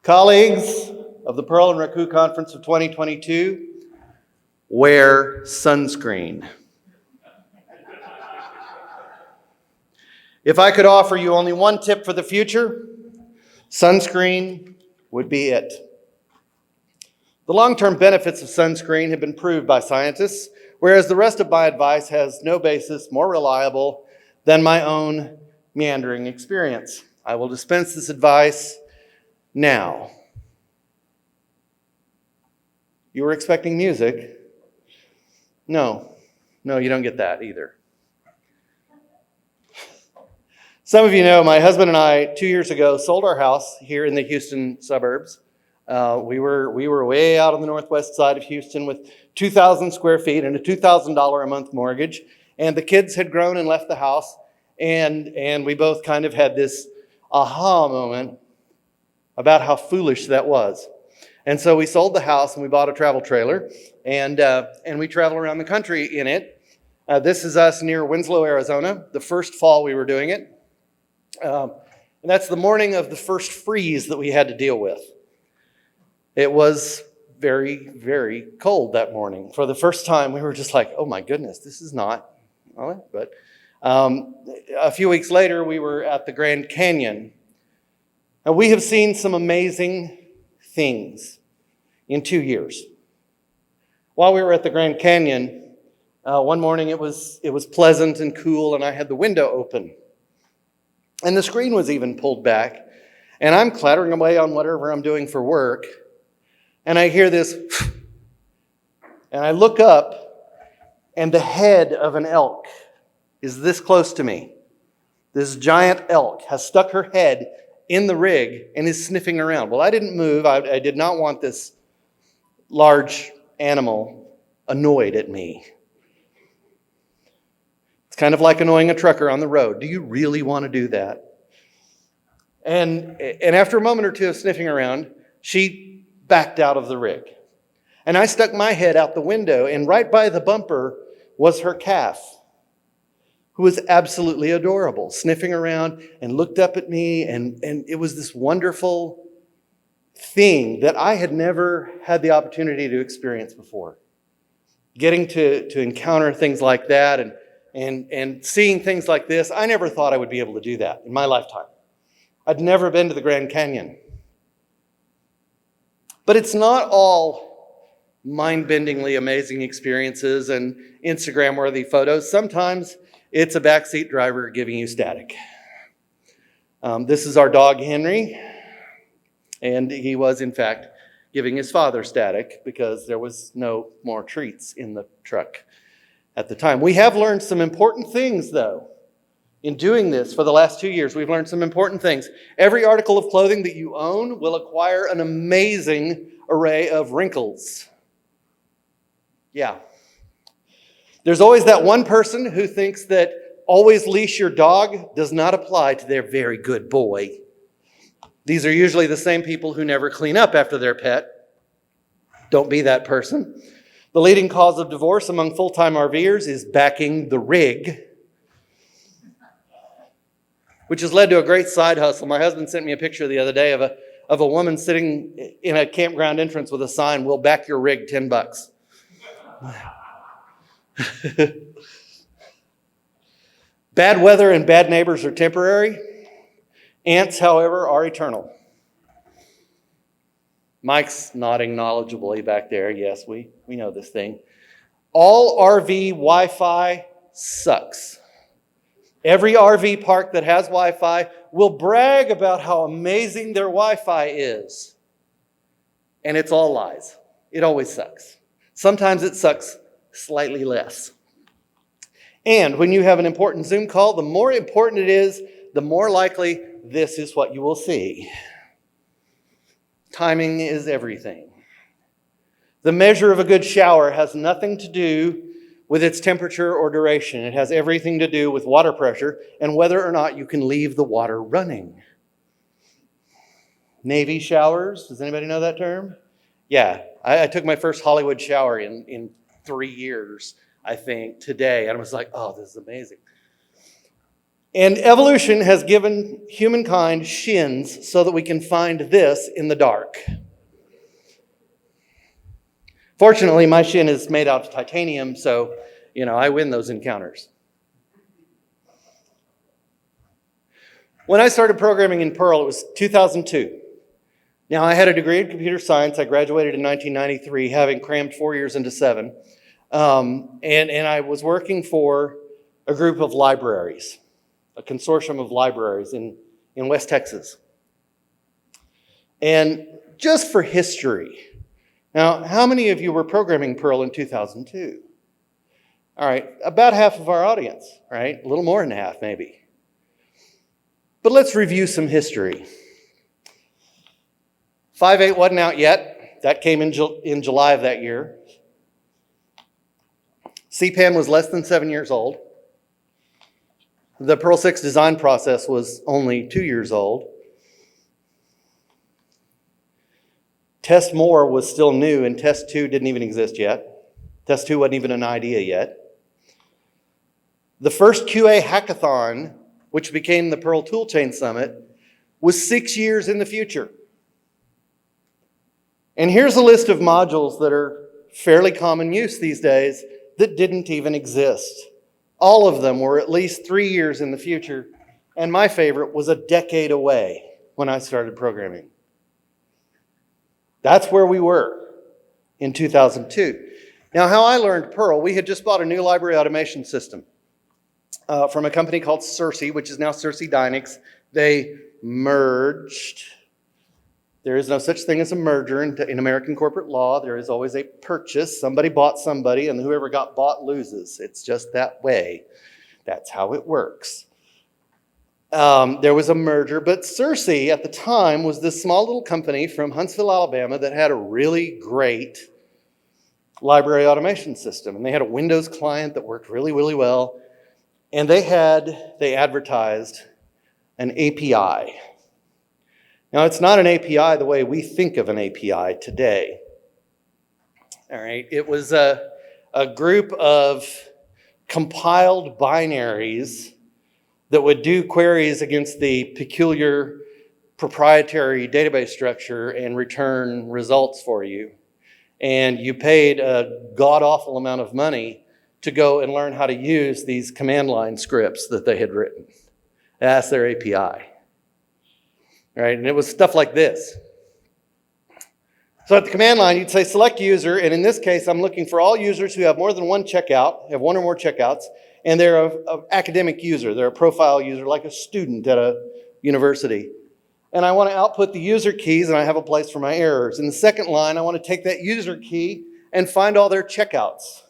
Colleagues of the Perl and Raku Conference of 2022, wear sunscreen. If I could offer you only one tip for the future, sunscreen would be it. The long-term benefits of sunscreen have been proved by scientists, whereas the rest of my advice has no basis more reliable than my own meandering experience. I will dispense this advice now. You were expecting music? No, you don't get that either. Some of you know my husband and I, 2 years ago, sold our house here in the Houston suburbs. We were way out on the northwest side of Houston with 2,000 square feet and a $2,000 a month mortgage. And the kids had grown and left the house. And we both kind of had this aha moment about how foolish that was. And so we sold the house and we bought a travel trailer. And we travel around the country in it. This is us near Winslow, Arizona, the first fall we were doing it. And that's the morning of the first freeze that we had to deal with. It was very, very cold that morning. For the first time, we were just like, oh my goodness, this is not all right. But a few weeks later, we were at the Grand Canyon. And we have seen some amazing things in 2 years. While we were at the Grand Canyon, one morning it was pleasant and cool, and I had the window open. And the screen was even pulled back. And I'm clattering away on whatever I'm doing for work. And I hear this, and I look up, and the head of an elk is this close to me. This giant elk has stuck her head in the rig and is sniffing around. Well, I didn't move. I did not want this large animal annoyed at me. It's kind of like annoying a trucker on the road. Do you really want to do that? And after a moment or two of sniffing around, she backed out of the rig. And I stuck my head out the window, and right by the bumper was her calf, who was absolutely adorable, sniffing around and looked up at me, and it was this wonderful thing that I had never had the opportunity to experience before. Getting to encounter things like that and seeing things like this, I never thought I would be able to do that in my lifetime. I'd never been to the Grand Canyon. But it's not all mind-bendingly amazing experiences and Instagram-worthy photos. Sometimes it's a backseat driver giving you static. This is our dog, Henry, and he was, in fact, giving his father static because there was no more treats in the truck at the time. We have learned some important things, though. In doing this for the last 2 years, we've learned some important things. Every article of clothing that you own will acquire an amazing array of wrinkles. Yeah. There's always that one person who thinks that always leash your dog does not apply to their very good boy. These are usually the same people who never clean up after their pet. Don't be that person. The leading cause of divorce among full-time RVers is backing the rig, which has led to a great side hustle. My husband sent me a picture the other day of a woman sitting in a campground entrance with a sign, "We'll back your rig $10." Bad weather and bad neighbors are temporary. Ants, however, are eternal. Mike's nodding knowledgeably back there. Yes, we know this thing. All RV Wi-Fi sucks. Every RV park that has Wi-Fi will brag about how amazing their Wi-Fi is. And it's all lies. It always sucks. Sometimes it sucks slightly less. And when you have an important Zoom call, the more important it is, the more likely this is what you will see. Timing is everything. The measure of a good shower has nothing to do with its temperature or duration. It has everything to do with water pressure and whether or not you can leave the water running. Navy showers, does anybody know that term? Yeah, I took my first Hollywood shower in 3 years, I think, today. And I was like, oh, this is amazing. And evolution has given humankind shins so that we can find this in the dark. Fortunately, my shin is made out of titanium, so, I win those encounters. When I started programming in Perl, it was 2002. Now, I had a degree in computer science. I graduated in 1993, having crammed 4 years into 7. And I was working for a group of libraries, a consortium of libraries in West Texas. And just for history, now, how many of you were programming Perl in 2002? All right, about half of our audience, right? A little more than half, maybe. But let's review some history. 5.8 wasn't out yet. That came in July of that year. cPanel was less than 7 years old. The Perl 6 design process was only 2 years old. Test More was still new, and Test 2 didn't even exist yet. Test 2 wasn't even an idea yet. The first QA hackathon, which became the Perl Toolchain Summit, was 6 years in the future. And here's a list of modules that are fairly common use these days that didn't even exist. All of them were at least 3 years in the future, and my favorite was a decade away when I started programming. That's where we were in 2002. Now, how I learned Perl, we had just bought a new library automation system from a company called Circe, which is now Circe Dynix. They merged. There is no such thing as a merger in American corporate law. There is always a purchase. Somebody bought somebody, and whoever got bought loses. It's just that way. That's how it works. There was a merger, but Circe at the time was this small little company from Huntsville, Alabama that had a really great library automation system. And they had a Windows client that worked really, really well. And they advertised an API. Now, it's not an API the way we think of an API today. All right, it was a group of compiled binaries that would do queries against the peculiar proprietary database structure and return results for you. And you paid a god-awful amount of money to go and learn how to use these command line scripts that they had written. That's their API. Right? And it was stuff like this. So at the command line, you'd say select user, and in this case, I'm looking for all users who have more than one checkout, have one or more checkouts, and they're an academic user. They're a profile user, like a student at a university. And I want to output the user keys, and I have a place for my errors. In the second line, I want to take that user key and find all their checkouts.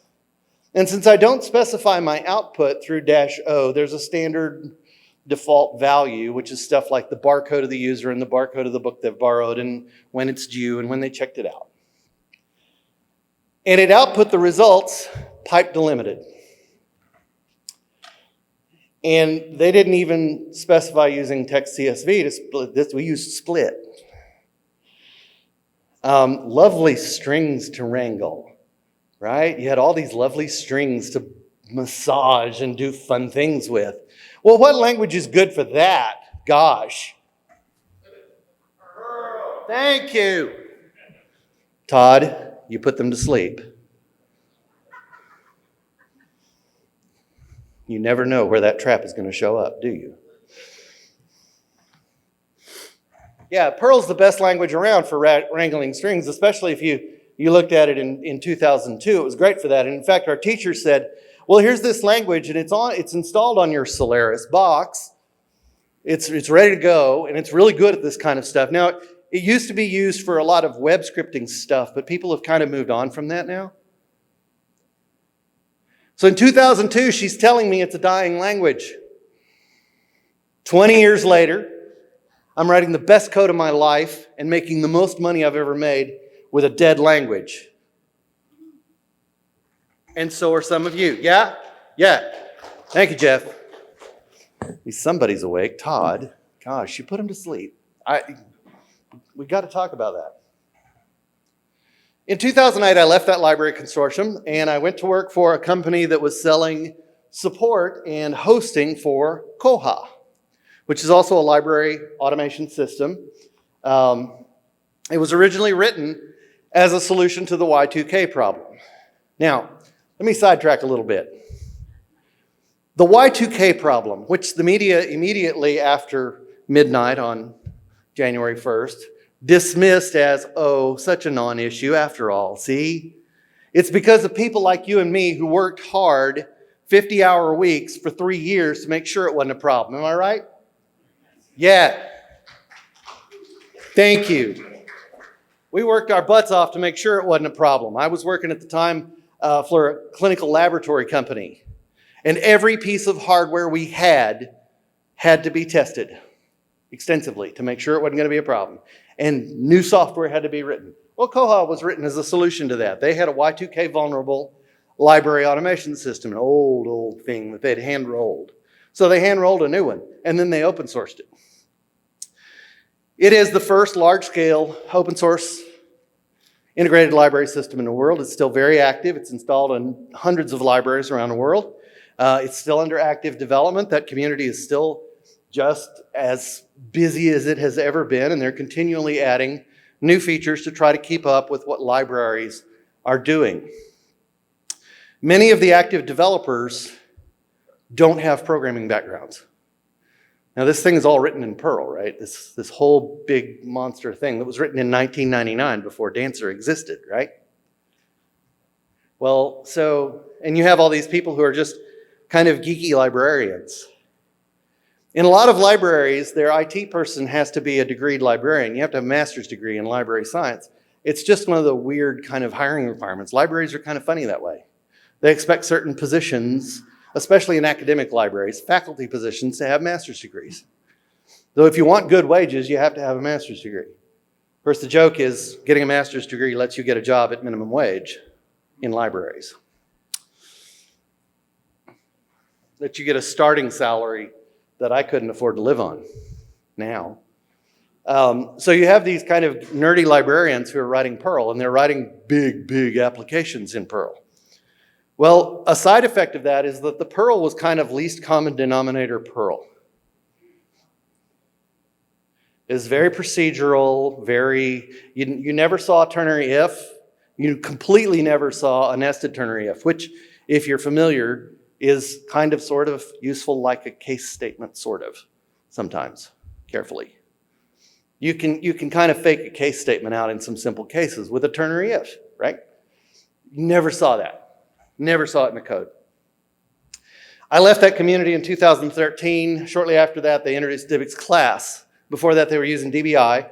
And since I don't specify my output through -O, there's a standard default value, which is stuff like the barcode of the user and the barcode of the book they've borrowed and when it's due and when they checked it out. And it output the results pipe-delimited. And they didn't even specify using text CSV to split this. We used split. Lovely strings to wrangle, right? You had all these lovely strings to massage and do fun things with. Well, what language is good for that? Gosh. Perl. Thank you. Todd, you put them to sleep. You never know where that trap is going to show up, do you? Yeah, Perl's the best language around for wrangling strings, especially if you looked at it in 2002. It was great for that. And in fact, our teacher said, well, here's this language, and it's installed on your Solaris box. It's ready to go, and it's really good at this kind of stuff. Now, it used to be used for a lot of web scripting stuff, but people have kind of moved on from that now. So in 2002, she's telling me it's a dying language. 20 years later, I'm writing the best code of my life and making the most money I've ever made with a dead language. And so are some of you. Yeah? Yeah. Thank you, Jeff. At least somebody's awake. Todd. Gosh, you put him to sleep. We got to talk about that. In 2008, I left that library consortium, and I went to work for a company that was selling support and hosting for Koha, which is also a library automation system. It was originally written as a solution to the Y2K problem. Now, let me sidetrack a little bit. The Y2K problem, which the media immediately after midnight on January 1st dismissed as, oh, such a non-issue after all, see? It's because of people like you and me who worked hard 50-hour weeks for 3 years to make sure it wasn't a problem. Am I right? Yeah. Thank you. We worked our butts off to make sure it wasn't a problem. I was working at the time for a clinical laboratory company, and every piece of hardware we had to be tested extensively to make sure it wasn't going to be a problem. And new software had to be written. Well, Koha was written as a solution to that. They had a Y2K vulnerable library automation system, an old thing that they'd hand-rolled. So they hand-rolled a new one, and then they open-sourced it. It is the first large-scale open-source integrated library system in the world. It's still very active. It's installed in hundreds of libraries around the world. It's still under active development. That community is still just as busy as it has ever been, and they're continually adding new features to try to keep up with what libraries are doing. Many of the active developers don't have programming backgrounds. Now, this thing is all written in Perl, right? This whole big monster thing that was written in 1999 before Dancer existed, right? Well, and you have all these people who are just kind of geeky librarians. In a lot of libraries, their IT person has to be a degreed librarian. You have to have a master's degree in library science. It's just one of the weird kind of hiring requirements. Libraries are kind of funny that way. They expect certain positions, especially in academic libraries, faculty positions, to have master's degrees. Though if you want good wages, you have to have a master's degree. Of course, the joke is getting a master's degree lets you get a job at minimum wage in libraries. That you get a starting salary that I couldn't afford to live on now. So you have these kind of nerdy librarians who are writing Perl, and they're writing big applications in Perl. Well, a side effect of that is that the Perl was kind of least common denominator Perl. It's very procedural, you never saw a ternary if. You completely never saw a nested ternary if, which, if you're familiar, is kind of sort of useful like a case statement, sort of, sometimes, carefully. You can kind of fake a case statement out in some simple cases with a ternary if, right? You never saw that. Never saw it in the code. I left that community in 2013. Shortly after that, they introduced DivX class. Before that, they were using DBI,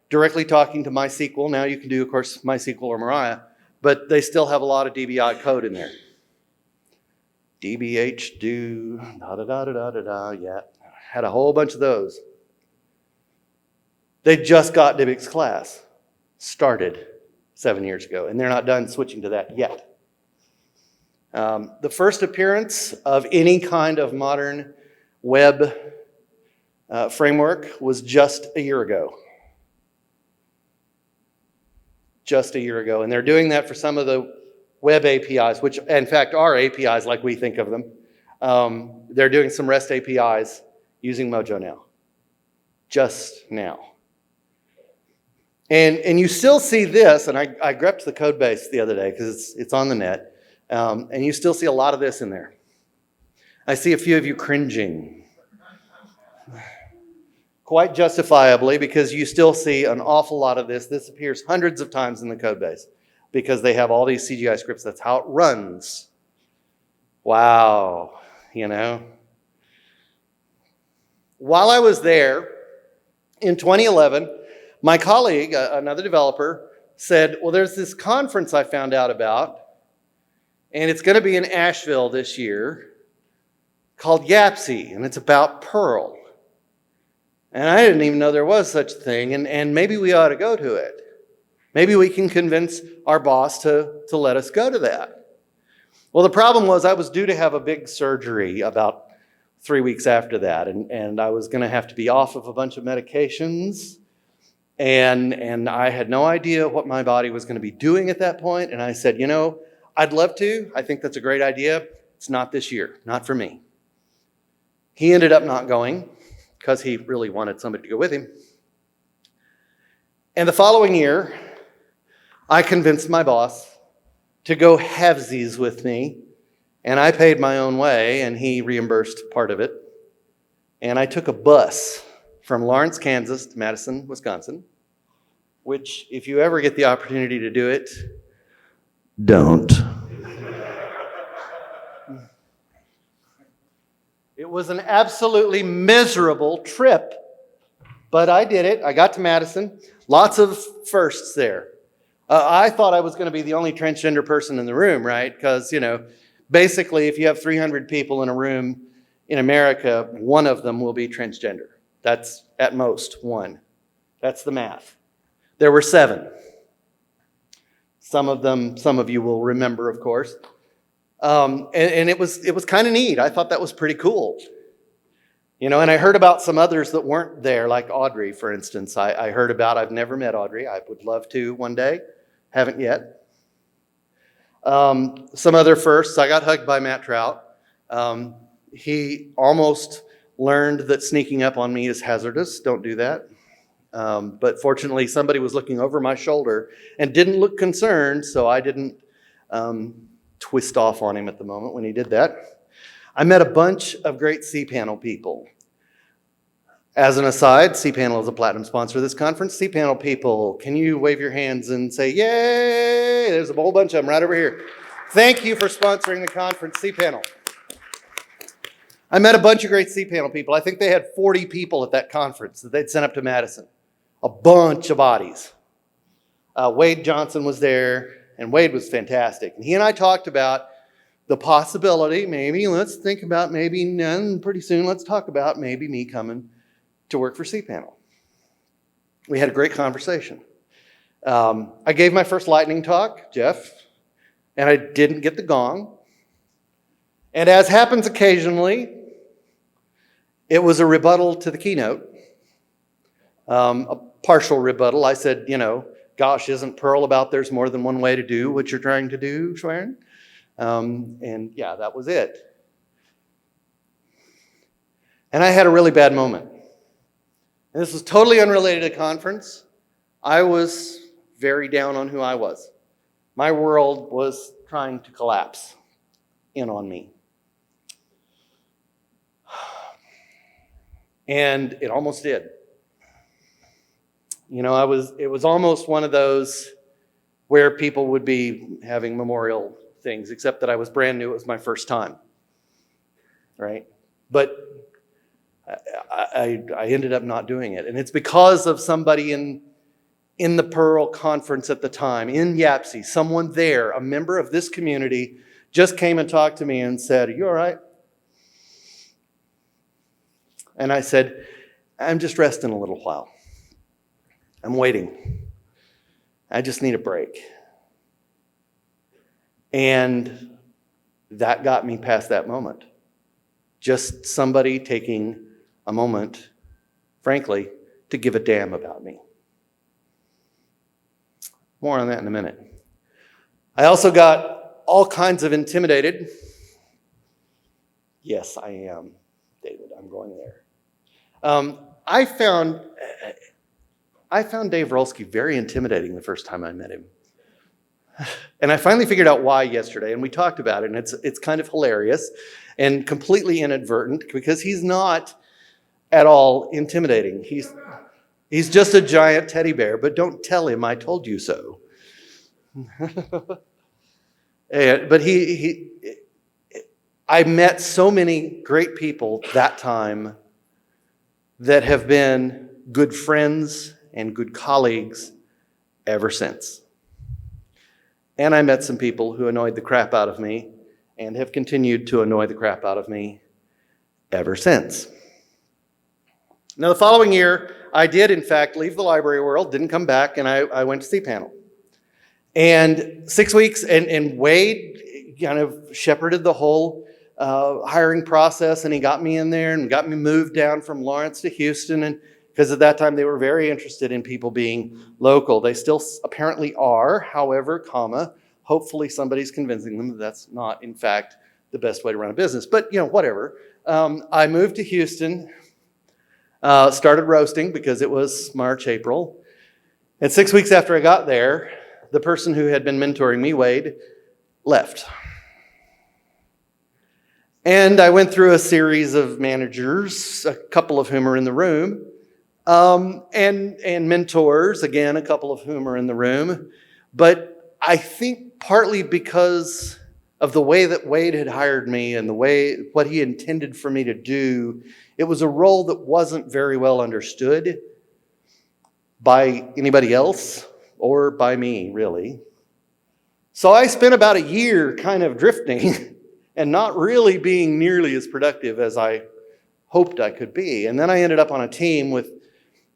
directly talking to MySQL. Now you can do, of course, MySQL or Mariah, but they still have a lot of DBI code in there. DBH do, yeah. Had a whole bunch of those. They just got DivX class started 7 years ago, and they're not done switching to that yet. The first appearance of any kind of modern web framework was just a year ago. Just a year ago. And they're doing that for some of the web APIs, which in fact are APIs like we think of them. They're doing some REST APIs using Mojo now. Just now. And you still see this, and I grepped the code base the other day because it's on the net, and you still see a lot of this in there. I see a few of you cringing. Quite justifiably, because you still see an awful lot of this. This appears hundreds of times in the code base because they have all these CGI scripts. That's how it runs. Wow, you know. While I was there in 2011, my colleague, another developer, said, well, there's this conference I found out about, and it's going to be in Asheville this year called YAPC, and it's about Perl. And I didn't even know there was such a thing, and maybe we ought to go to it. Maybe we can convince our boss to let us go to that. Well, the problem was I was due to have a big surgery about 3 weeks after that, and I was going to have to be off of a bunch of medications, and I had no idea what my body was going to be doing at that point, and I said, you know, I'd love to. I think that's a great idea. It's not this year, not for me. He ended up not going because he really wanted somebody to go with him. And the following year, I convinced my boss to go halvesies with me, and I paid my own way, and he reimbursed part of it. And I took a bus from Lawrence, Kansas to Madison, Wisconsin, which, if you ever get the opportunity to do it, don't. It was an absolutely miserable trip, but I did it. I got to Madison. Lots of firsts there. I thought I was going to be the only transgender person in the room, right? Because, basically, if you have 300 people in a room in America, one of them will be transgender. That's at most one. That's the math. There were 7. Some of you will remember, of course. And it was kind of neat. I thought that was pretty cool. And I heard about some others that weren't there, like Audrey, for instance. I heard about, I've never met Audrey. I would love to one day. Haven't yet. Some other firsts. I got hugged by Matt Trout. He almost learned that sneaking up on me is hazardous. Don't do that. But fortunately, somebody was looking over my shoulder and didn't look concerned, so I didn't twist off on him at the moment when he did that. I met a bunch of great cPanel people. As an aside, cPanel is a platinum sponsor of this conference. cPanel people, can you wave your hands and say, yay? There's a whole bunch of them right over here. Thank you for sponsoring the conference, cPanel. I met a bunch of great cPanel people. I think they had 40 people at that conference that they'd sent up to Madison. A bunch of bodies. Wade Johnson was there, and Wade was fantastic. And he and I talked about the possibility, let's think about pretty soon let's talk about maybe me coming to work for cPanel. We had a great conversation. I gave my first lightning talk, Jeff, and I didn't get the gong. And as happens occasionally, it was a rebuttal to the keynote, a partial rebuttal. I said, gosh, isn't Perl about there's more than one way to do what you're trying to do, Schwerin? And yeah, that was it. And I had a really bad moment. And this was totally unrelated to the conference. I was very down on who I was. My world was trying to collapse in on me. And it almost did. It was almost one of those where people would be having memorial things, except that I was brand new. It was my first time, right? But I ended up not doing it. And it's because of somebody in the Perl conference at the time, in YAPC, someone there, a member of this community, just came and talked to me and said, "Are you all right?" And I said, "I'm just resting a little while. I'm waiting. I just need a break." And that got me past that moment. Just somebody taking a moment, frankly, to give a damn about me. More on that in a minute. I also got all kinds of intimidated. Yes, I am, David. I'm going there. I found Dave Rolski very intimidating the first time I met him. And I finally figured out why yesterday, and we talked about it, and it's kind of hilarious and completely inadvertent because he's not at all intimidating. He's just a giant teddy bear, but don't tell him I told you so. But I met so many great people that time that have been good friends and good colleagues ever since. And I met some people who annoyed the crap out of me and have continued to annoy the crap out of me ever since. Now, the following year, I did, in fact, leave the library world, didn't come back, and I went to cPanel. And 6 weeks, and Wade kind of shepherded the whole hiring process, and he got me in there and got me moved down from Lawrence to Houston, and because at that time they were very interested in people being local. They still apparently are, however, hopefully somebody's convincing them that that's not, in fact, the best way to run a business. But, whatever. I moved to Houston, started roasting because it was March, April. And 6 weeks after I got there, the person who had been mentoring me, Wade, left. And I went through a series of managers, a couple of whom are in the room, and mentors, again, a couple of whom are in the room. But I think partly because of the way that Wade had hired me and what he intended for me to do, it was a role that wasn't very well understood by anybody else or by me, really. So I spent about a year kind of drifting and not really being nearly as productive as I hoped I could be. And then I ended up on a team with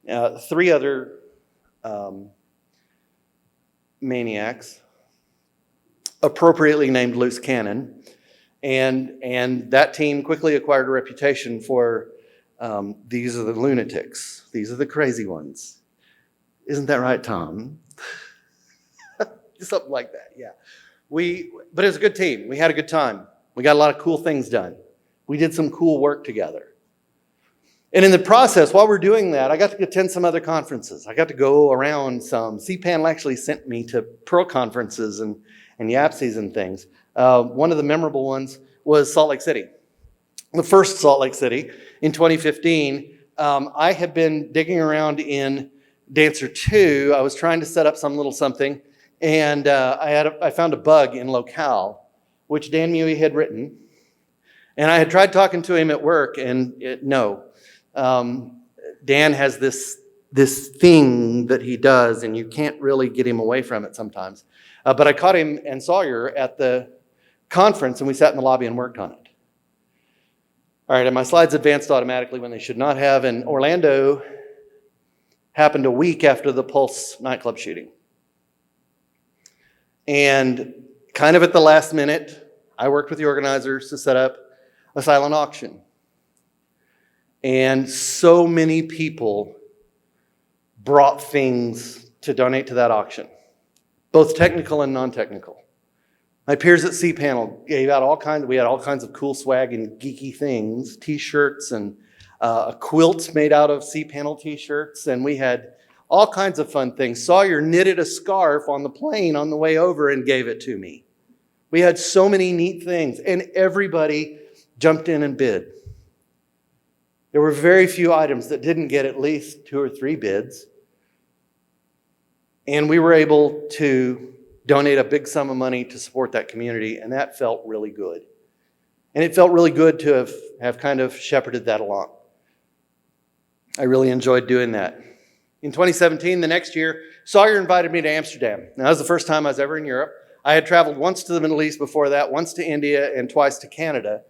3 other maniacs, appropriately named Loose Cannon. And that team quickly acquired a reputation for these are the lunatics. These are the crazy ones. Isn't that right, Tom? Something like that, yeah. But it was a good team. We had a good time. We got a lot of cool things done. We did some cool work together. And in the process, while we're doing that, I got to attend some other conferences. I got to go around some. cPanel actually sent me to Perl conferences and YAPSEs and things. One of the memorable ones was Salt Lake City. The first Salt Lake City in 2015. I had been digging around in Dancer 2. I was trying to set up some little something. And I found a bug in Locale, which Dan Muey had written. And I had tried talking to him at work, and no. Dan has this thing that he does, and you can't really get him away from it sometimes. But I caught him and Sawyer at the conference, and we sat in the lobby and worked on it. All right, and my slides advanced automatically when they should not have, and Orlando happened a week after the Pulse nightclub shooting. And kind of at the last minute, I worked with the organizers to set up a silent auction. And so many people brought things to donate to that auction, both technical and non-technical. My peers at cPanel gave out we had all kinds of cool swag and geeky things, t-shirts and a quilt made out of cPanel t-shirts, and we had all kinds of fun things. Sawyer knitted a scarf on the plane on the way over and gave it to me. We had so many neat things, and everybody jumped in and bid. There were very few items that didn't get at least 2 or 3 bids. And we were able to donate a big sum of money to support that community, and that felt really good. And it felt really good to have kind of shepherded that along. I really enjoyed doing that. In 2017, the next year, Sawyer invited me to Amsterdam. Now, that was the first time I was ever in Europe. I had traveled once to the Middle East before that, once to India, and twice to Canada,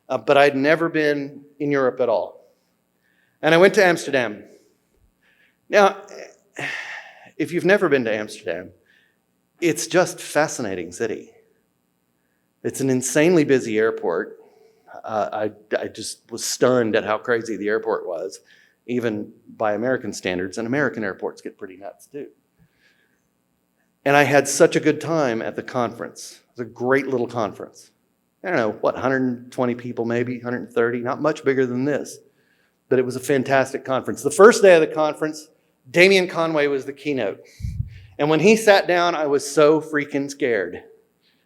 but I'd never been in Europe at all. And I went to Amsterdam. Now, if you've never been to Amsterdam, it's just a fascinating city. It's an insanely busy airport. I just was stunned at how crazy the airport was, even by American standards, and American airports get pretty nuts too. And I had such a good time at the conference. It was a great little conference. I don't know, 120 people maybe, 130, not much bigger than this. But it was a fantastic conference. The first day of the conference, Damian Conway was the keynote. And when he sat down, I was so freaking scared.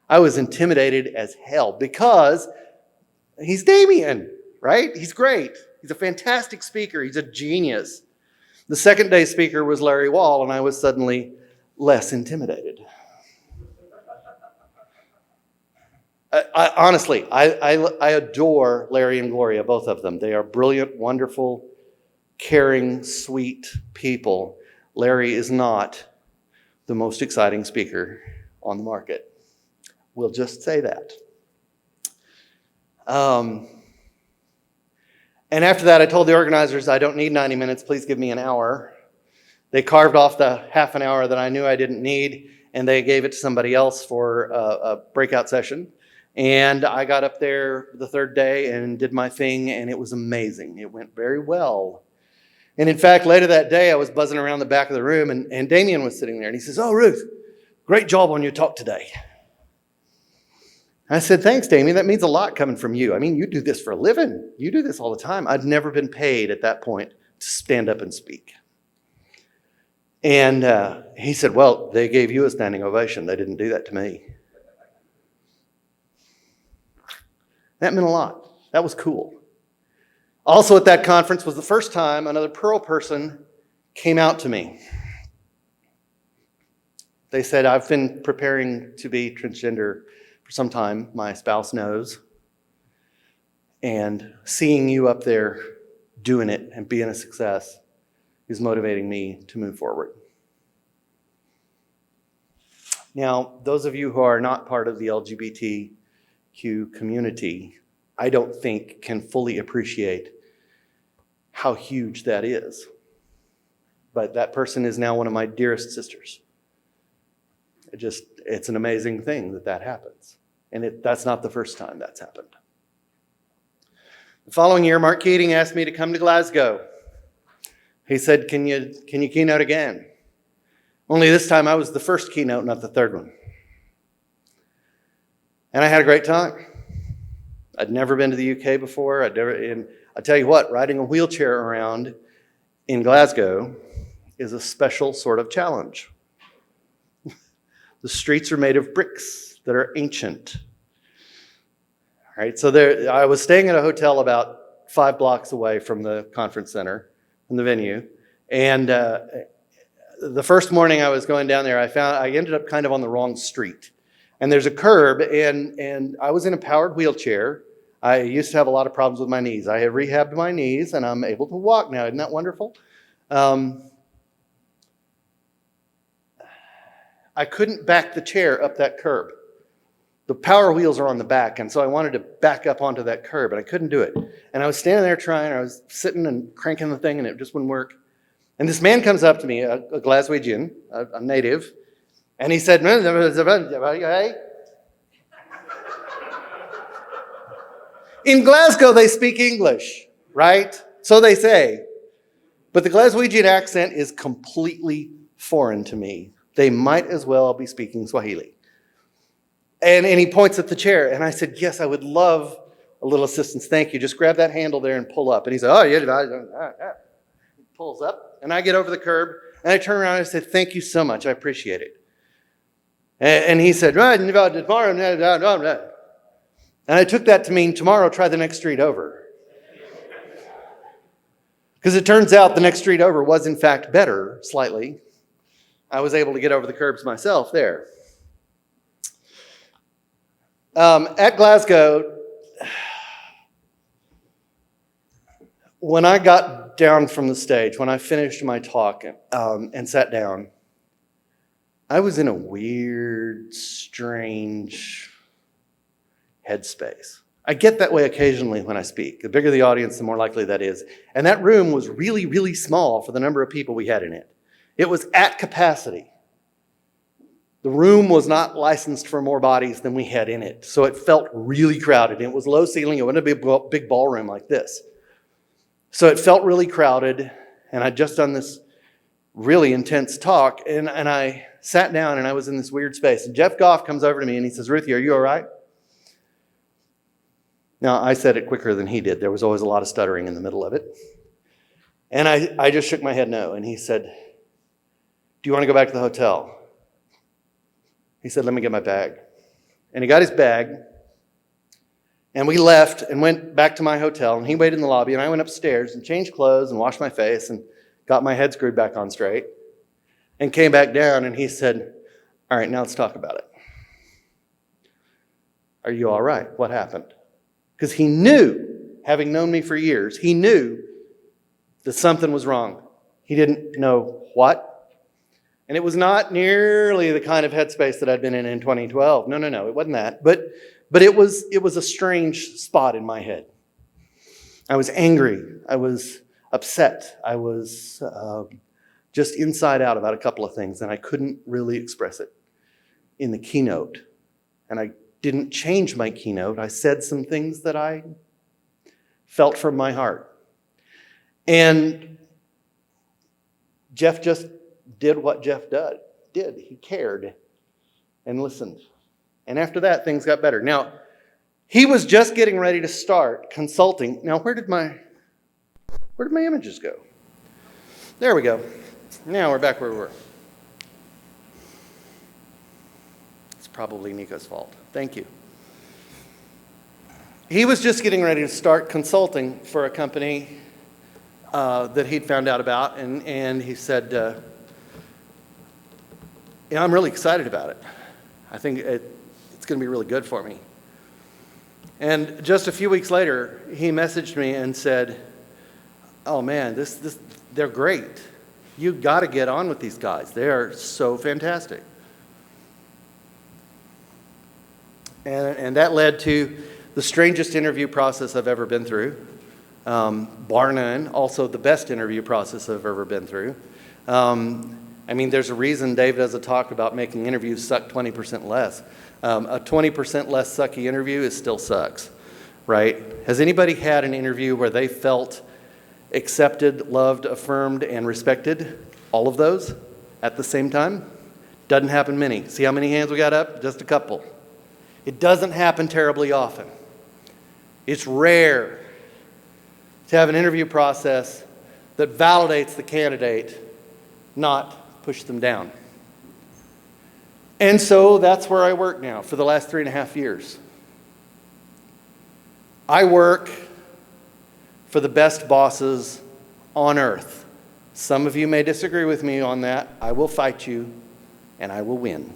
I was intimidated as hell because he's Damian, right? He's great. He's a fantastic speaker. He's a genius. The second day speaker was Larry Wall, and I was suddenly less intimidated. Honestly, I adore Larry and Gloria, both of them. They are brilliant, wonderful, caring, sweet people. Larry is not the most exciting speaker on the market. We'll just say that. And after that, I told the organizers, I don't need 90 minutes, please give me an hour. They carved off the half an hour that I knew I didn't need, and they gave it to somebody else for a breakout session. And I got up there the third day and did my thing, and it was amazing. It went very well. And in fact, later that day, I was buzzing around the back of the room, and Damien was sitting there, and he says, "Oh, Ruth, great job on your talk today." I said, thanks, Damien. That means a lot coming from you. I mean, you do this for a living. You do this all the time. I'd never been paid at that point to stand up and speak. And he said, well, they gave you a standing ovation. They didn't do that to me. That meant a lot. That was cool. Also at that conference was the first time another Perl person came out to me. They said, I've been preparing to be transgender for some time. My spouse knows. And seeing you up there doing it and being a success is motivating me to move forward. Now, those of you who are not part of the LGBTQ community, I don't think can fully appreciate how huge that is. But that person is now one of my dearest sisters. It's an amazing thing that happens. And that's not the first time that's happened. The following year, Mark Keating asked me to come to Glasgow. He said, can you keynote again? Only this time I was the first keynote, not the third one. And I had a great time. I'd never been to the UK before. And I tell you what, riding a wheelchair around in Glasgow is a special sort of challenge. The streets are made of bricks that are ancient. All right, so I was staying at a hotel about 5 blocks away from the conference center and the venue. And the first morning I was going down there, I ended up kind of on the wrong street. And there's a curb, and I was in a powered wheelchair. I used to have a lot of problems with my knees. I have rehabbed my knees, and I'm able to walk now. Isn't that wonderful? I couldn't back the chair up that curb. The power wheels are on the back, and so I wanted to back up onto that curb, and I couldn't do it. And I was standing there trying. I was sitting and cranking the thing, and it just wouldn't work. And this man comes up to me, a Glaswegian, a native, and he said, in Glasgow, they speak English, right? So they say. But the Glaswegian accent is completely foreign to me. They might as well be speaking Swahili. And he points at the chair, and I said, yes, I would love a little assistance. Thank you. Just grab that handle there and pull up. And he said, oh, yeah. He pulls up, and I get over the curb, and I turn around and I said, thank you so much. I appreciate it. And he said, right, tomorrow. And I took that to mean tomorrow, try the next street over. Because it turns out the next street over was, in fact, better, slightly. I was able to get over the curbs myself there. At Glasgow, when I got down from the stage, when I finished my talk and sat down, I was in a weird, strange headspace. I get that way occasionally when I speak. The bigger the audience, the more likely that is. And that room was really, really small for the number of people we had in it. It was at capacity. The room was not licensed for more bodies than we had in it, so it felt really crowded. It was low ceiling. It wasn't a big ballroom like this. So it felt really crowded, and I'd just done this really intense talk, and I sat down, and I was in this weird space. And Jeff Goff comes over to me, and he says, Ruthie, are you all right? Now, I said it quicker than he did. There was always a lot of stuttering in the middle of it. And I just shook my head no, and he said, do you want to go back to the hotel? He said, let me get my bag. And he got his bag, and we left and went back to my hotel, and he waited in the lobby, and I went upstairs and changed clothes and washed my face and got my head screwed back on straight and came back down, and he said, all right, now let's talk about it. Are you all right? What happened? Because he knew, having known me for years, he knew that something was wrong. He didn't know what. And it was not nearly the kind of headspace that I'd been in 2012. No, it wasn't that. But it was a strange spot in my head. I was angry. I was upset. I was just inside out about a couple of things, and I couldn't really express it in the keynote. And I didn't change my keynote. I said some things that I felt from my heart. And Jeff just did what Jeff did. He cared and listened. And after that, things got better. Now, he was just getting ready to start consulting. Now, where did my images go? There we go. Now we're back where we were. It's probably Nico's fault. Thank you. He was just getting ready to start consulting for a company that he'd found out about, and he said, yeah, I'm really excited about it. I think it's going to be really good for me. And just a few weeks later, he messaged me and said, oh man, they're great. You got to get on with these guys. They are so fantastic. And that led to the strangest interview process I've ever been through, bar none. Also the best interview process I've ever been through. I mean, there's a reason Dave does a talk about making interviews suck 20% less. A 20% less sucky interview still sucks, right? Has anybody had an interview where they felt accepted, loved, affirmed, and respected? All of those at the same time? Doesn't happen many. See how many hands we got up? Just a couple. It doesn't happen terribly often. It's rare to have an interview process that validates the candidate, not push them down. And so that's where I work now for the last 3.5 years. I work for the best bosses on earth. Some of you may disagree with me on that. I will fight you, and I will win.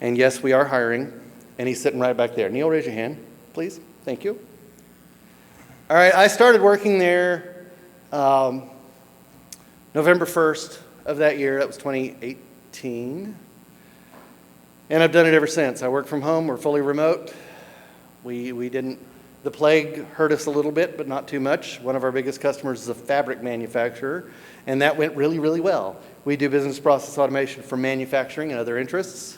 And yes, we are hiring, and he's sitting right back there. Neil, raise your hand, please. Thank you. All right, I started working there November 1st of that year. That was 2018. And I've done it ever since. I work from home. We're fully remote. The plague hurt us a little bit, but not too much. One of our biggest customers is a fabric manufacturer, and that went really, really well. We do business process automation for manufacturing and other interests.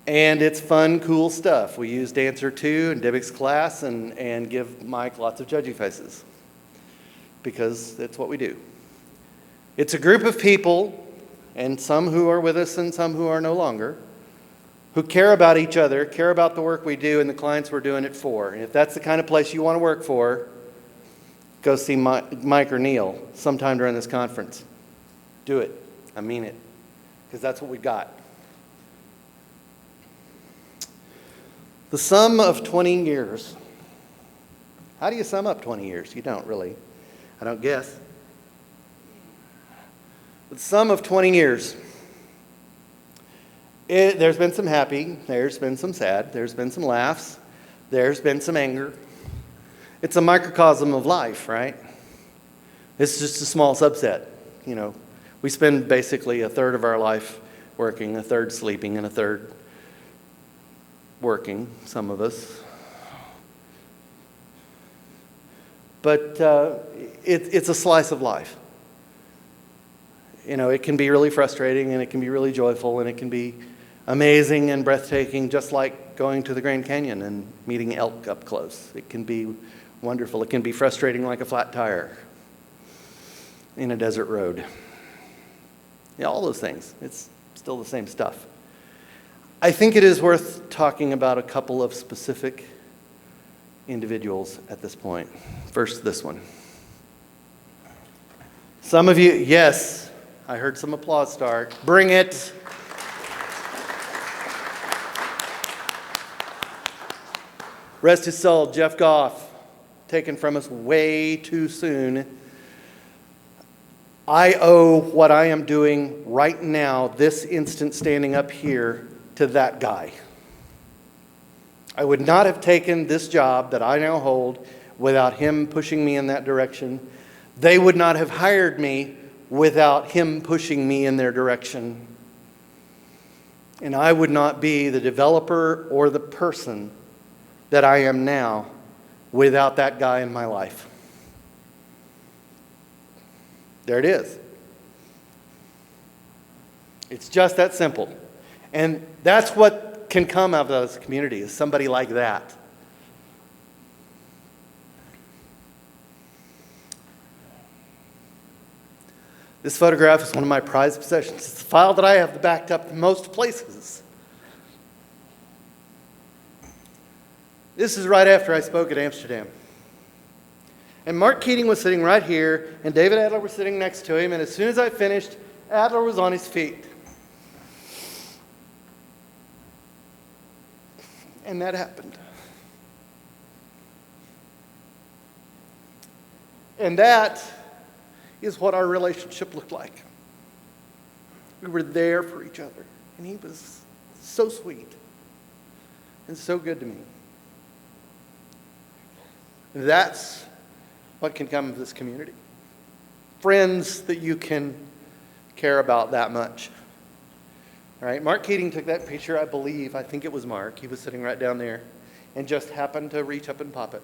And it's fun, cool stuff. We use Dancer 2 and Debix class and give Mike lots of judgy faces because that's what we do. It's a group of people, and some who are with us and some who are no longer, who care about each other, care about the work we do and the clients we're doing it for. And if that's the kind of place you want to work for, go see Mike or Neil sometime during this conference. Do it. I mean it. Because that's what we got. The sum of 20 years. How do you sum up 20 years? You don't really. I don't guess. The sum of 20 years. There's been some happy, there's been some sad, there's been some laughs, there's been some anger. It's a microcosm of life, right? It's just a small subset. You know, we spend basically a third of our life working, a third sleeping, and a third working, some of us. But it's a slice of life. You know, it can be really frustrating, and it can be really joyful, and it can be amazing and breathtaking, just like going to the Grand Canyon and meeting elk up close. It can be wonderful. It can be frustrating like a flat tire in a desert road. Yeah, all those things. It's still the same stuff. I think it is worth talking about a couple of specific individuals at this point. First, this one. Some of you, yes, I heard some applause start. Bring it. Rest his soul, Jeff Goff, taken from us way too soon. I owe what I am doing right now, this instant standing up here, to that guy. I would not have taken this job that I now hold without him pushing me in that direction. They would not have hired me without him pushing me in their direction. And I would not be the developer or the person that I am now without that guy in my life. There it is. It's just that simple. And that's what can come out of this community, is somebody like that. This photograph is one of my prized possessions. It's the file that I have backed up in most places. This is right after I spoke at Amsterdam. And Mark Keating was sitting right here, and David Adler was sitting next to him, and as soon as I finished, Adler was on his feet. And that happened. And that is what our relationship looked like. We were there for each other, and he was so sweet and so good to me. That's what can come of this community. Friends that you can care about that much. All right, Mark Keating took that picture, I think it was Mark. He was sitting right down there and just happened to reach up and pop it.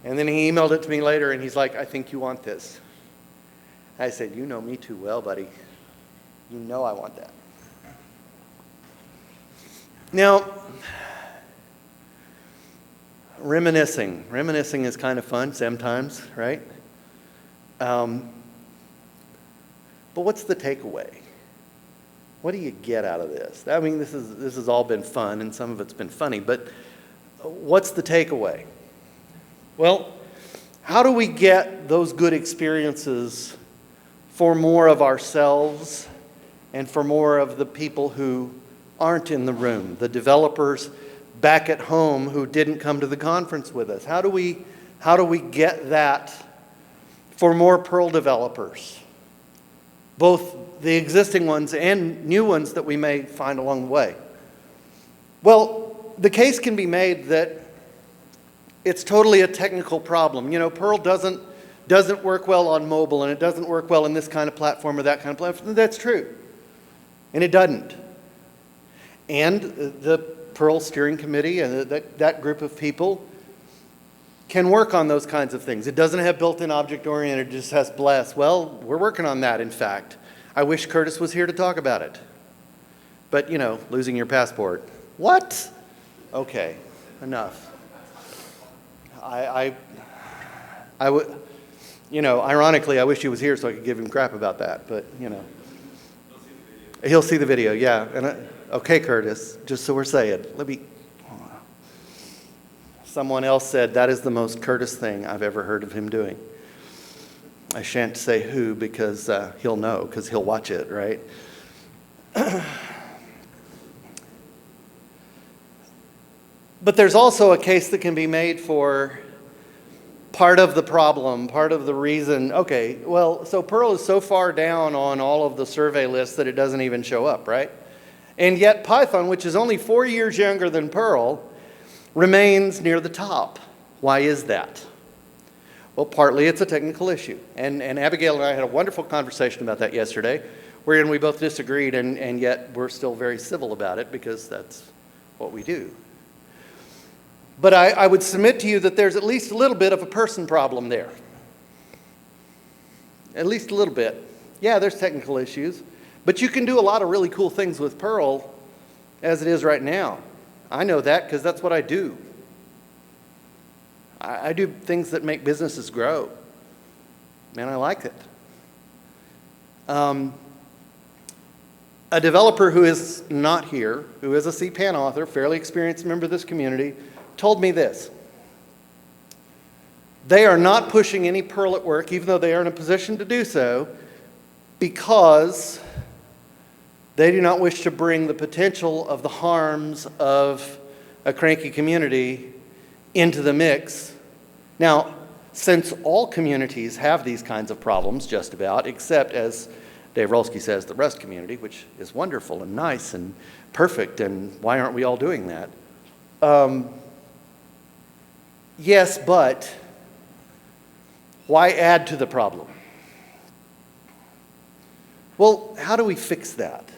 And then he emailed it to me later, and he's like, I think you want this. I said, you know me too well, buddy. You know I want that. Now, reminiscing. Reminiscing is kind of fun sometimes, right? But what's the takeaway? What do you get out of this? I mean, this has all been fun, and some of it's been funny, but what's the takeaway? Well, how do we get those good experiences for more of ourselves and for more of the people who aren't in the room, the developers back at home who didn't come to the conference with us? How do we get that for more Perl developers, both the existing ones and new ones that we may find along the way? Well, the case can be made that it's totally a technical problem. You know, Perl doesn't work well on mobile, and it doesn't work well in this kind of platform or that kind of platform. That's true. And it doesn't. And the Perl steering committee and that group of people can work on those kinds of things. It doesn't have built-in object-oriented, it just has bless. Well, we're working on that, in fact. I wish Curtis was here to talk about it. But, you know, losing your passport. What? Okay, enough. I would, you know, ironically, I wish he was here so I could give him crap about that, but, you know. He'll see the video, yeah. And okay, Curtis, just so we're saying. Someone else said that is the most Curtis thing I've ever heard of him doing. I shan't say who because he'll know, because he'll watch it, right? But there's also a case that can be made for part of the problem, part of the reason. Okay, well, so Perl is so far down on all of the survey lists that it doesn't even show up, right? And yet Python, which is only 4 years younger than Perl, remains near the top. Why is that? Well, partly it's a technical issue. And Abigail and I had a wonderful conversation about that yesterday, wherein we both disagreed, and yet we're still very civil about it because that's what we do. But I would submit to you that there's at least a little bit of a person problem there. At least a little bit. Yeah, there's technical issues, but you can do a lot of really cool things with Perl as it is right now. I know that because that's what I do. I do things that make businesses grow. Man, I like it. A developer who is not here, who is a cPanel author, fairly experienced member of this community, told me this. They are not pushing any Perl at work, even though they are in a position to do so, because they do not wish to bring the potential of the harms of a cranky community into the mix. Now, since all communities have these kinds of problems, just about, except, as Dave Rolski says, the Rust community, which is wonderful and nice and perfect, and why aren't we all doing that? Yes, but why add to the problem? Well, how do we fix that?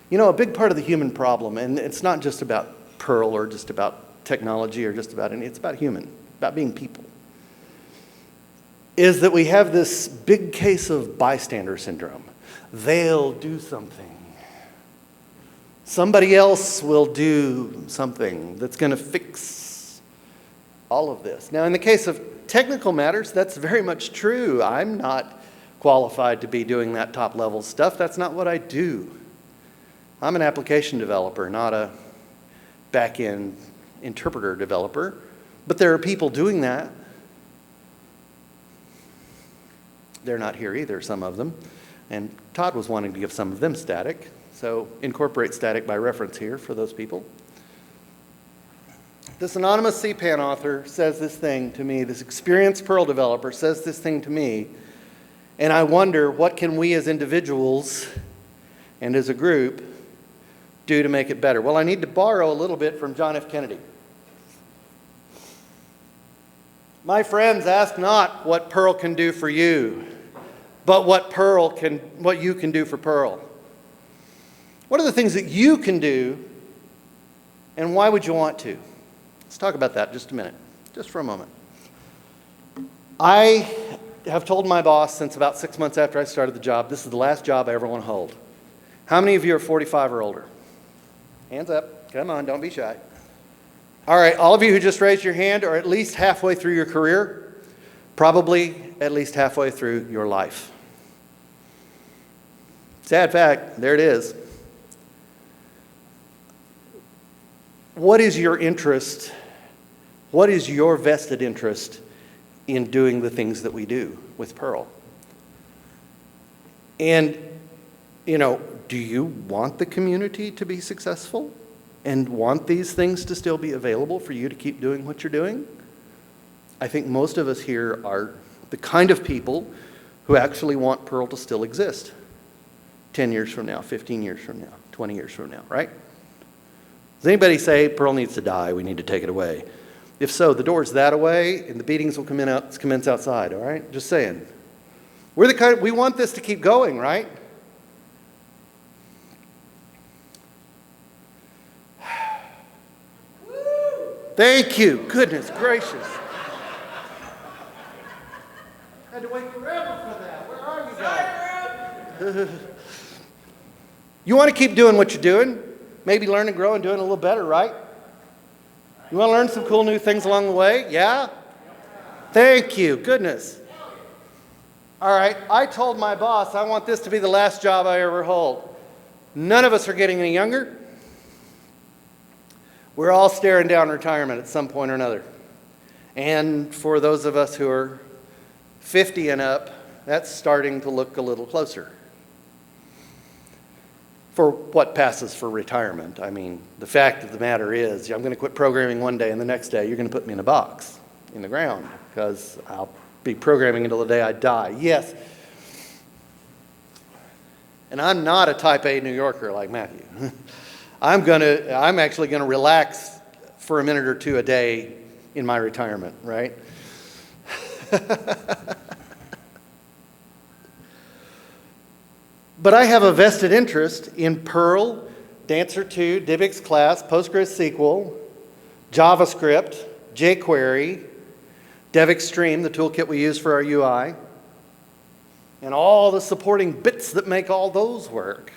You know, a big part of the human problem, and it's not just about Perl or just about technology or just about it's about human, about being people, is that we have this big case of bystander syndrome. They'll do something. Somebody else will do something that's going to fix all of this. Now, in the case of technical matters, that's very much true. I'm not qualified to be doing that top-level stuff. That's not what I do. I'm an application developer, not a back-end interpreter developer, but there are people doing that. They're not here either, some of them. And Todd was wanting to give some of them static, so incorporate static by reference here for those people. This anonymous cPanel author says this thing to me, this experienced Perl developer says this thing to me, and I wonder what can we as individuals and as a group do to make it better? Well, I need to borrow a little bit from John F. Kennedy. My friends, ask not what Perl can do for you, but what you can do for Perl. What are the things that you can do, and why would you want to? Let's talk about that in just a minute, just for a moment. I have told my boss since about 6 months after I started the job, this is the last job I ever want to hold. How many of you are 45 or older? Hands up. Come on, don't be shy. All right, all of you who just raised your hand are at least halfway through your career, probably at least halfway through your life. Sad fact, there it is. What is your interest? What is your vested interest in doing the things that we do with Perl? And, do you want the community to be successful and want these things to still be available for you to keep doing what you're doing? I think most of us here are the kind of people who actually want Perl to still exist 10 years from now, 15 years from now, 20 years from now, right? Does anybody say Perl needs to die, we need to take it away? If so, the door's that away and the beatings will commence outside, all right? Just saying. We're the kind, we want this to keep going, right? Thank you. Goodness gracious. Had to wait forever for that. Where are you guys? You want to keep doing what you're doing? Maybe learn and grow and doing a little better, right? You want to learn some cool new things along the way? Yeah? Thank you. Goodness. All right. I told my boss I want this to be the last job I ever hold. None of us are getting any younger. We're all staring down retirement at some point or another. And for those of us who are 50 and up, that's starting to look a little closer. For what passes for retirement. I mean, the fact of the matter is, I'm going to quit programming one day, and the next day you're going to put me in a box in the ground, because I'll be programming until the day I die. Yes. And I'm not a type A New Yorker like Matthew. I'm actually going to relax for a minute or two a day in my retirement, right? But I have a vested interest in Perl, Dancer 2, DivX class, PostgreSQL, JavaScript, jQuery, DevExtreme, the toolkit we use for our UI, and all the supporting bits that make all those work.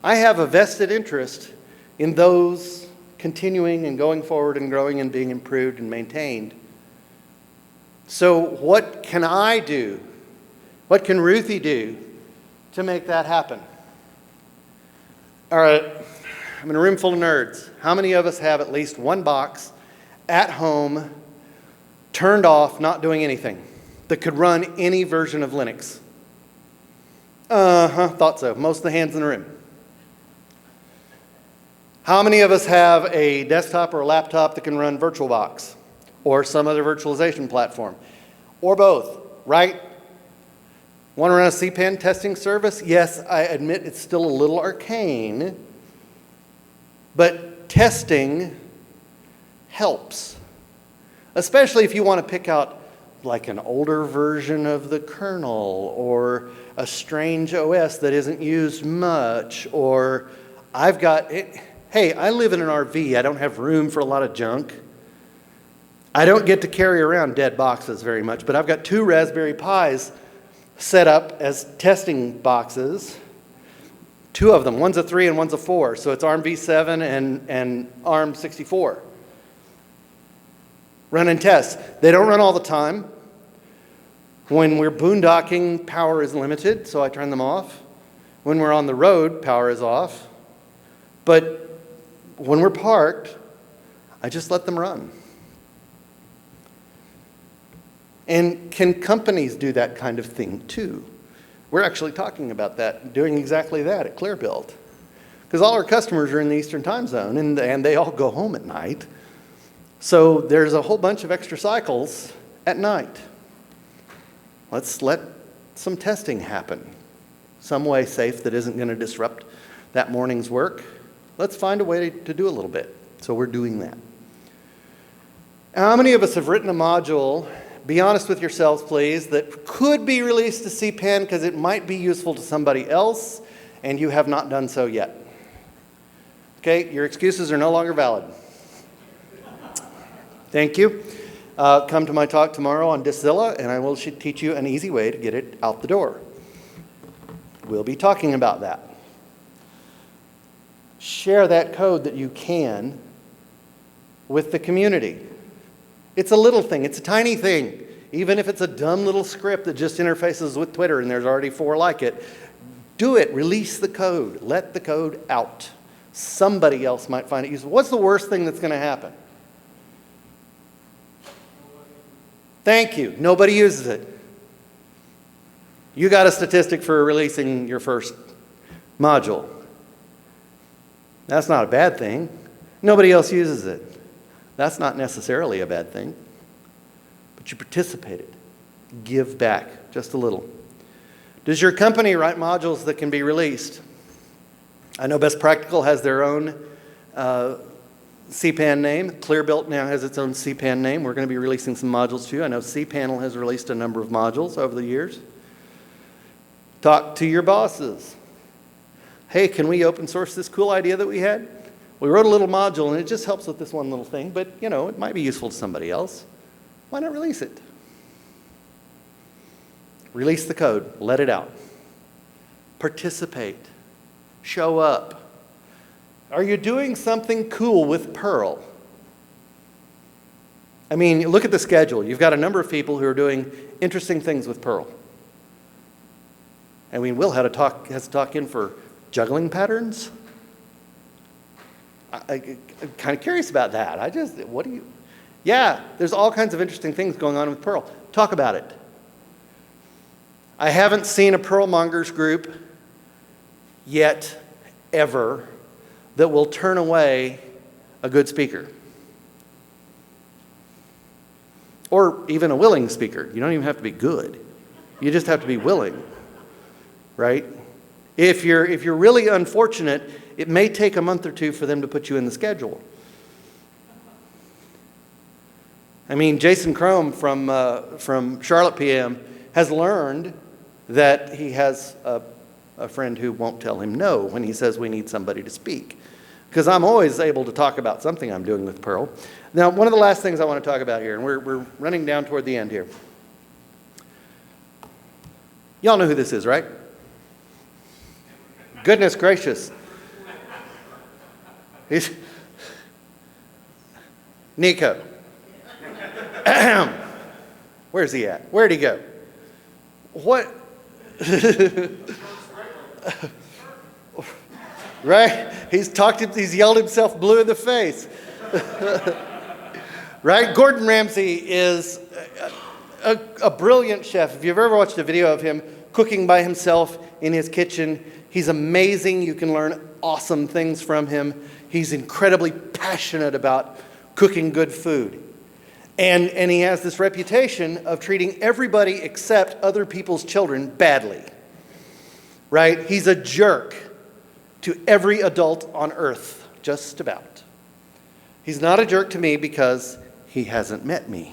I have a vested interest in those continuing and going forward and growing and being improved and maintained. So what can I do? What can Ruthie do to make that happen? All right, I'm in a room full of nerds. How many of us have at least one box at home, turned off, not doing anything, that could run any version of Linux? Thought so. Most of the hands in the room. How many of us have a desktop or a laptop that can run VirtualBox or some other virtualization platform? Or both, right? Want to run a cPanel testing service? Yes, I admit it's still a little arcane, but testing helps. Especially if you want to pick out like an older version of the kernel or a strange OS that isn't used much, or I've got it. Hey, I live in an RV. I don't have room for a lot of junk. I don't get to carry around dead boxes very much, but I've got 2 Raspberry Pis set up as testing boxes. 2 of them. One's a 3 and one's a 4. So it's ARM v7 and ARM 64. Run and test. They don't run all the time. When we're boondocking, power is limited, so I turn them off. When we're on the road, power is off. But when we're parked, I just let them run. And can companies do that kind of thing too? We're actually talking about that, doing exactly that at ClearBuild. Because all our customers are in the Eastern time zone, and they all go home at night. So there's a whole bunch of extra cycles at night. Let's let some testing happen. Some way safe that isn't going to disrupt that morning's work. Let's find a way to do a little bit. So we're doing that. How many of us have written a module, be honest with yourselves please, that could be released to cPanel because it might be useful to somebody else, and you have not done so yet? Okay, your excuses are no longer valid. Thank you. Come to my talk tomorrow on Distilla, and I will teach you an easy way to get it out the door. We'll be talking about that. Share that code that you can with the community. It's a little thing. It's a tiny thing. Even if it's a dumb little script that just interfaces with Twitter and there's already 4 like it, do it. Release the code. Let the code out. Somebody else might find it useful. What's the worst thing that's going to happen? Thank you. Nobody uses it. You got a statistic for releasing your first module. That's not a bad thing. Nobody else uses it. That's not necessarily a bad thing. But you participated. Give back just a little. Does your company write modules that can be released? I know Best Practical has their own cPanel name. ClearBuilt now has its own cPanel name. We're going to be releasing some modules too. I know cPanel has released a number of modules over the years. Talk to your bosses. Hey, can we open source this cool idea that we had? We wrote a little module and it just helps with this one little thing, but you know, it might be useful to somebody else. Why not release it? Release the code, let it out. Participate, show up. Are you doing something cool with Perl? I mean, look at the schedule. You've got a number of people who are doing interesting things with Perl. And we will have to talk in for juggling patterns. I'm kind of curious about that. Yeah, there's all kinds of interesting things going on with Perl. Talk about it. I haven't seen a Perl mongers group yet, ever, that will turn away a good speaker. Or even a willing speaker. You don't even have to be good. You just have to be willing, right? If you're really unfortunate, it may take a month or two for them to put you in the schedule. I mean, Jason Crome from Charlotte PM has learned that he has a friend who won't tell him no when he says we need somebody to speak. Because I'm always able to talk about something I'm doing with Perl. Now, one of the last things I want to talk about here, and we're running down toward the end here. Y'all know who this is, right? Goodness gracious. Nico. Where's he at? Where'd he go? What? Right? He's yelled himself blue in the face. Right? Gordon Ramsay is a brilliant chef. If you've ever watched a video of him cooking by himself in his kitchen, he's amazing. You can learn awesome things from him. He's incredibly passionate about cooking good food. And he has this reputation of treating everybody except other people's children badly. Right? He's a jerk to every adult on earth, just about. He's not a jerk to me because he hasn't met me.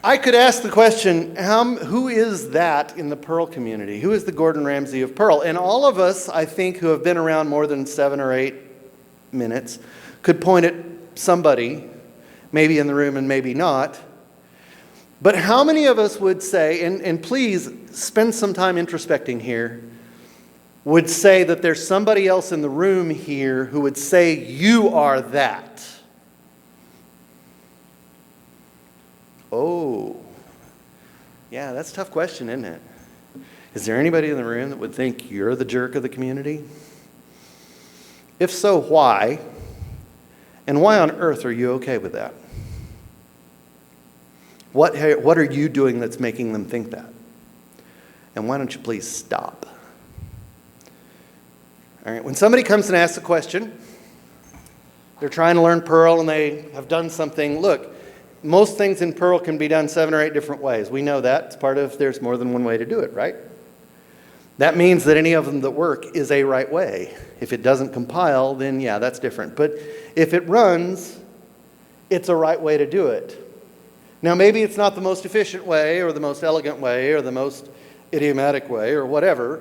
I could ask the question, who is that in the Perl community? Who is the Gordon Ramsay of Perl? And all of us, I think, who have been around more than 7 or 8 minutes, could point at somebody, maybe in the room and maybe not. But how many of us would say, and please spend some time introspecting here, would say that there's somebody else in the room here who would say, you are that? Oh, yeah, that's a tough question, isn't it? Is there anybody in the room that would think you're the jerk of the community? If so, why? And why on earth are you okay with that? What are you doing that's making them think that? And why don't you please stop? All right, when somebody comes and asks a question, they're trying to learn Perl and they have done something. Look, most things in Perl can be done 7 or 8 different ways. We know that. It's part of there's more than one way to do it, right? That means that any of them that work is a right way. If it doesn't compile, then yeah, that's different. But if it runs, it's a right way to do it. Now, maybe it's not the most efficient way or the most elegant way or the most idiomatic way or whatever,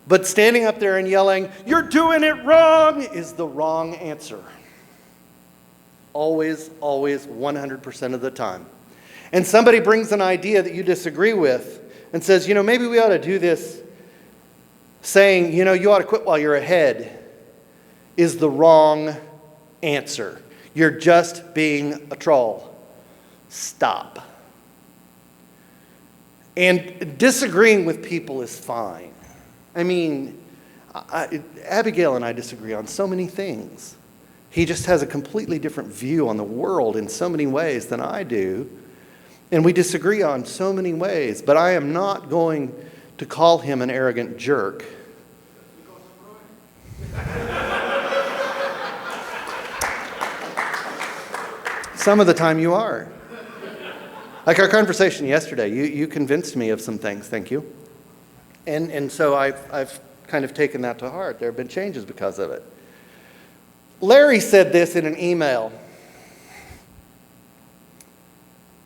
but standing up there and yelling, "You're doing it wrong," is the wrong answer. Always, always, 100% of the time. And somebody brings an idea that you disagree with and says, maybe we ought to do this, saying, you ought to quit while you're ahead, is the wrong answer. You're just being a troll. Stop. And disagreeing with people is fine. I mean, Abigail and I disagree on so many things. He just has a completely different view on the world in so many ways than I do. And we disagree on so many ways. But I am not going to call him an arrogant jerk. Some of the time you are. Like our conversation yesterday, you convinced me of some things, thank you. And so I've kind of taken that to heart. There have been changes because of it. Larry said this in an email.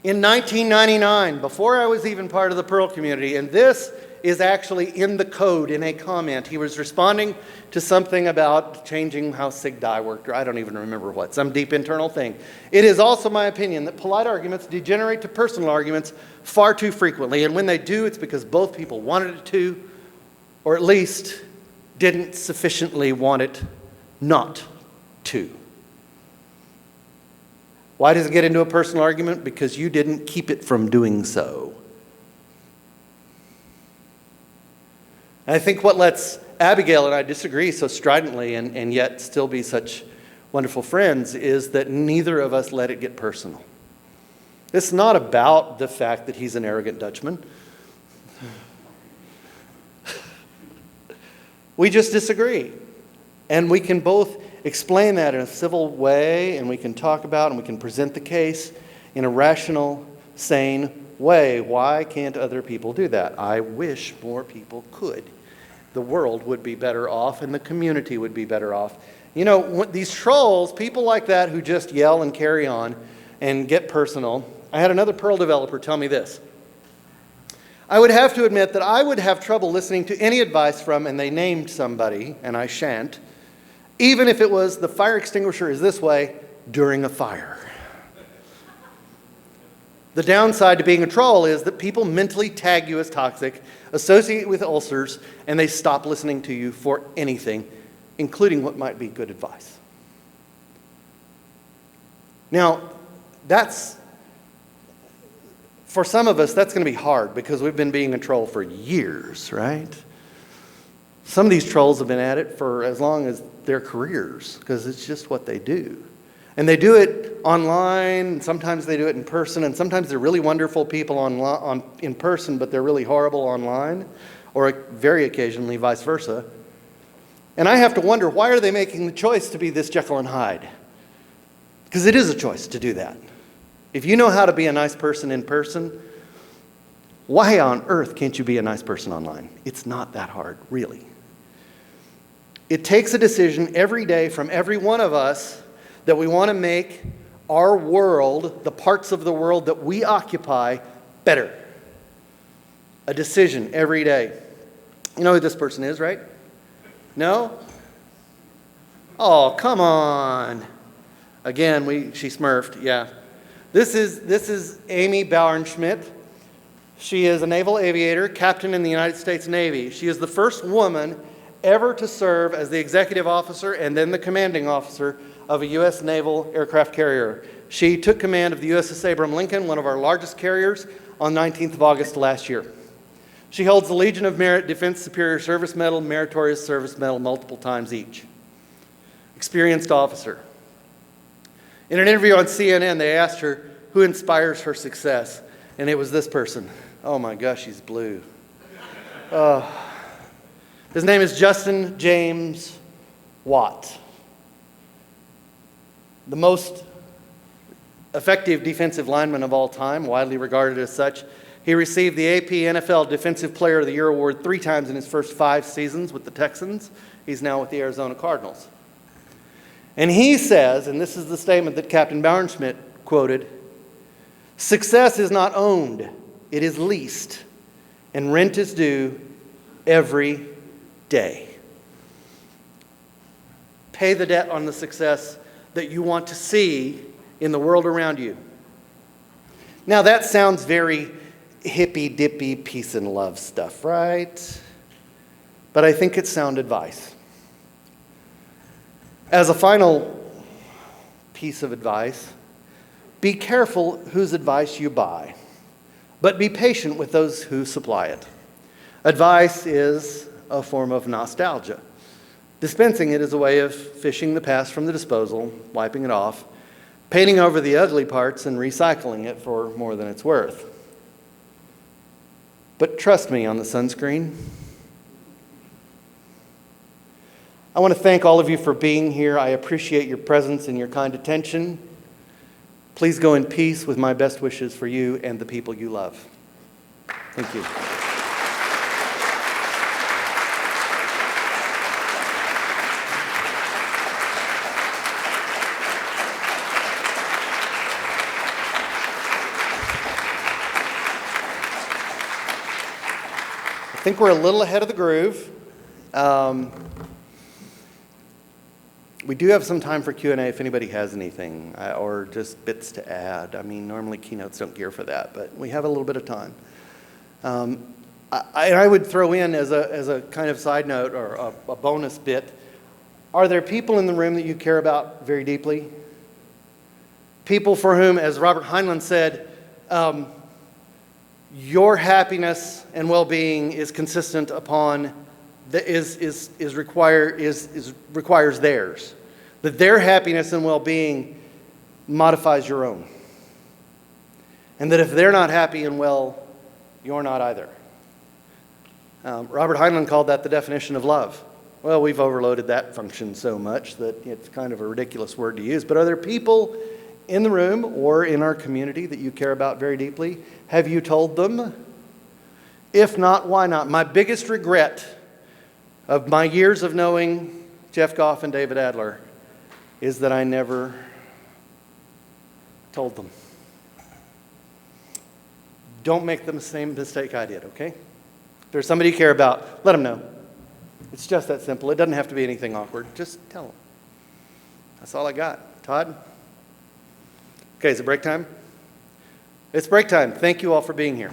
In 1999, before I was even part of the Perl community, and this is actually in the code in a comment. He was responding to something about changing how SIG-DIE worked, or I don't even remember what, some deep internal thing. It is also my opinion that polite arguments degenerate to personal arguments far too frequently, and when they do, it's because both people wanted it to, or at least didn't sufficiently want it not to. Why does it get into a personal argument? Because you didn't keep it from doing so. And I think what lets Abigail and I disagree so stridently and yet still be such wonderful friends is that neither of us let it get personal. It's not about the fact that he's an arrogant Dutchman. We just disagree. And we can both explain that in a civil way, and we can talk about and we can present the case in a rational, sane way. Why can't other people do that? I wish more people could. The world would be better off and the community would be better off. These trolls, people like that who just yell and carry on and get personal. I had another Perl developer tell me this. I would have to admit that I would have trouble listening to any advice from, and they named somebody, and I shan't, even if it was the fire extinguisher is this way during a fire. The downside to being a troll is that people mentally tag you as toxic, associate you with ulcers, and they stop listening to you for anything, including what might be good advice. Now, for some of us, that's going to be hard because we've been being a troll for years, right? Some of these trolls have been at it for as long as their careers because it's just what they do. And they do it online, and sometimes they do it in person, and sometimes they're really wonderful people in person, but they're really horrible online, or very occasionally vice versa. And I have to wonder, why are they making the choice to be this Jekyll and Hyde? Because it is a choice to do that. If you know how to be a nice person in person, why on earth can't you be a nice person online? It's not that hard, really. It takes a decision every day from every one of us that we want to make our world, the parts of the world that we occupy, better. A decision every day. You know who this person is, right? No? Oh, come on. Again, she smurfed, yeah. This is Amy Bauernschmidt. She is a naval aviator, captain in the United States Navy. She is the first woman ever to serve as the executive officer and then the commanding officer of a U.S. naval aircraft carrier. She took command of the USS Abraham Lincoln, one of our largest carriers, on 19th of August last year. She holds the Legion of Merit Defense Superior Service Medal, Meritorious Service Medal multiple times each. experienced officer. In an interview on CNN, they asked her who inspires her success, and it was this person. Oh my gosh, he's blue. His name is Justin James Watt. The most effective defensive lineman of all time, widely regarded as such. He received the AP NFL Defensive Player of the Year award 3 times in his first 5 seasons with the Texans. He's now with the Arizona Cardinals. And he says, and this is the statement that Captain Bauernschmidt quoted, "Success is not owned, it is leased, and rent is due every day." Pay the debt on the success that you want to see in the world around you. Now that sounds very hippy-dippy peace and love stuff, right? But I think it's sound advice. As a final piece of advice, be careful whose advice you buy, but be patient with those who supply it. Advice is a form of nostalgia. Dispensing it is a way of fishing the past from the disposal, wiping it off, painting over the ugly parts, and recycling it for more than it's worth. But trust me on the sunscreen. I want to thank all of you for being here. I appreciate your presence and your kind attention. Please go in peace with my best wishes for you and the people you love. Thank you. I think we're a little ahead of the groove. We do have some time for Q&A if anybody has anything or just bits to add. I mean, normally keynotes don't gear for that, but we have a little bit of time. I would throw in as a kind of side note or a bonus bit, are there people in the room that you care about very deeply? People for whom, as Robert Heinlein said, your happiness and well-being is consistent upon requires theirs. That their happiness and well-being modifies your own. And that if they're not happy and well, you're not either. Robert Heinlein called that the definition of love. Well, we've overloaded that function so much that it's kind of a ridiculous word to use. But are there people in the room or in our community that you care about very deeply? Have you told them? If not, why not? My biggest regret of my years of knowing Jeff Goff and David Adler is that I never told them. Don't make the same mistake I did, okay? If there's somebody you care about, let them know. It's just that simple. It doesn't have to be anything awkward. Just tell them. That's all I got. Todd? Okay, is it break time? It's break time. Thank you all for being here.